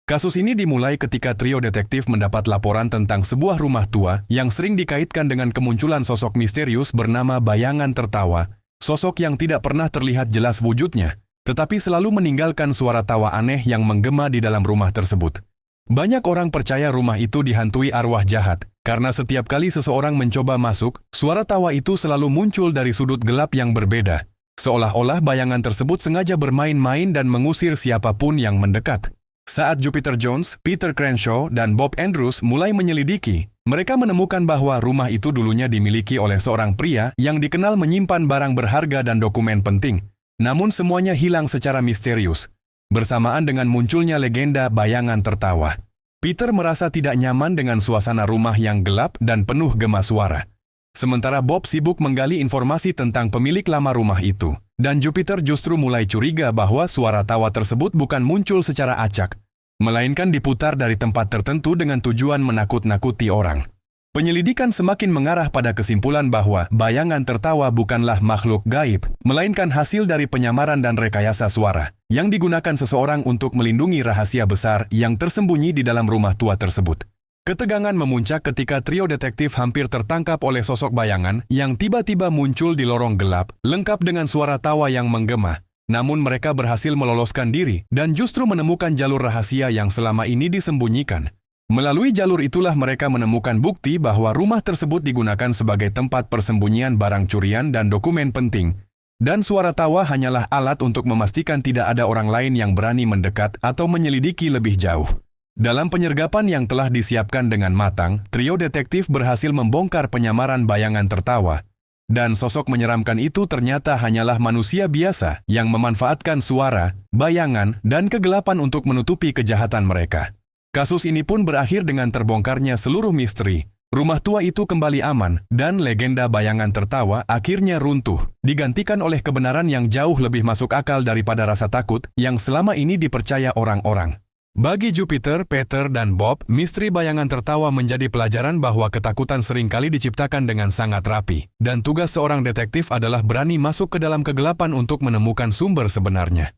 Kasus ini dimulai ketika trio detektif mendapat laporan tentang sebuah rumah tua yang sering dikaitkan dengan kemunculan sosok misterius bernama bayangan tertawa, sosok yang tidak pernah terlihat jelas wujudnya, tetapi selalu meninggalkan suara tawa aneh yang menggema di dalam rumah tersebut. Banyak orang percaya rumah itu dihantui arwah jahat, karena setiap kali seseorang mencoba masuk, suara tawa itu selalu muncul dari sudut gelap yang berbeda, seolah-olah bayangan tersebut sengaja bermain-main dan mengusir siapapun yang mendekat. Saat Jupiter Jones, Peter Crenshaw, dan Bob Andrews mulai menyelidiki, mereka menemukan bahwa rumah itu dulunya dimiliki oleh seorang pria yang dikenal menyimpan barang berharga dan dokumen penting. Namun semuanya hilang secara misterius, bersamaan dengan munculnya legenda bayangan tertawa. Peter merasa tidak nyaman dengan suasana rumah yang gelap dan penuh gema suara. Sementara Bob sibuk menggali informasi tentang pemilik lama rumah itu. Dan Jupiter justru mulai curiga bahwa suara tawa tersebut bukan muncul secara acak, melainkan diputar dari tempat tertentu dengan tujuan menakut-nakuti orang. Penyelidikan semakin mengarah pada kesimpulan bahwa bayangan tertawa bukanlah makhluk gaib, melainkan hasil dari penyamaran dan rekayasa suara, yang digunakan seseorang untuk melindungi rahasia besar yang tersembunyi di dalam rumah tua tersebut. Ketegangan memuncak ketika trio detektif hampir tertangkap oleh sosok bayangan yang tiba-tiba muncul di lorong gelap, lengkap dengan suara tawa yang menggema. Namun mereka berhasil meloloskan diri dan justru menemukan jalur rahasia yang selama ini disembunyikan. Melalui jalur itulah mereka menemukan bukti bahwa rumah tersebut digunakan sebagai tempat persembunyian barang curian dan dokumen penting. Dan suara tawa hanyalah alat untuk memastikan tidak ada orang lain yang berani mendekat atau menyelidiki lebih jauh. Dalam penyergapan yang telah disiapkan dengan matang, trio detektif berhasil membongkar penyamaran bayangan tertawa. Dan sosok menyeramkan itu ternyata hanyalah manusia biasa yang memanfaatkan suara, bayangan, dan kegelapan untuk menutupi kejahatan mereka. Kasus ini pun berakhir dengan terbongkarnya seluruh misteri. Rumah tua itu kembali aman, dan legenda bayangan tertawa akhirnya runtuh, digantikan oleh kebenaran yang jauh lebih masuk akal daripada rasa takut yang selama ini dipercaya orang-orang. Bagi Jupiter, Peter, dan Bob, misteri bayangan tertawa menjadi pelajaran bahwa ketakutan seringkali diciptakan dengan sangat rapi, dan tugas seorang detektif adalah berani masuk ke dalam kegelapan untuk menemukan sumber sebenarnya.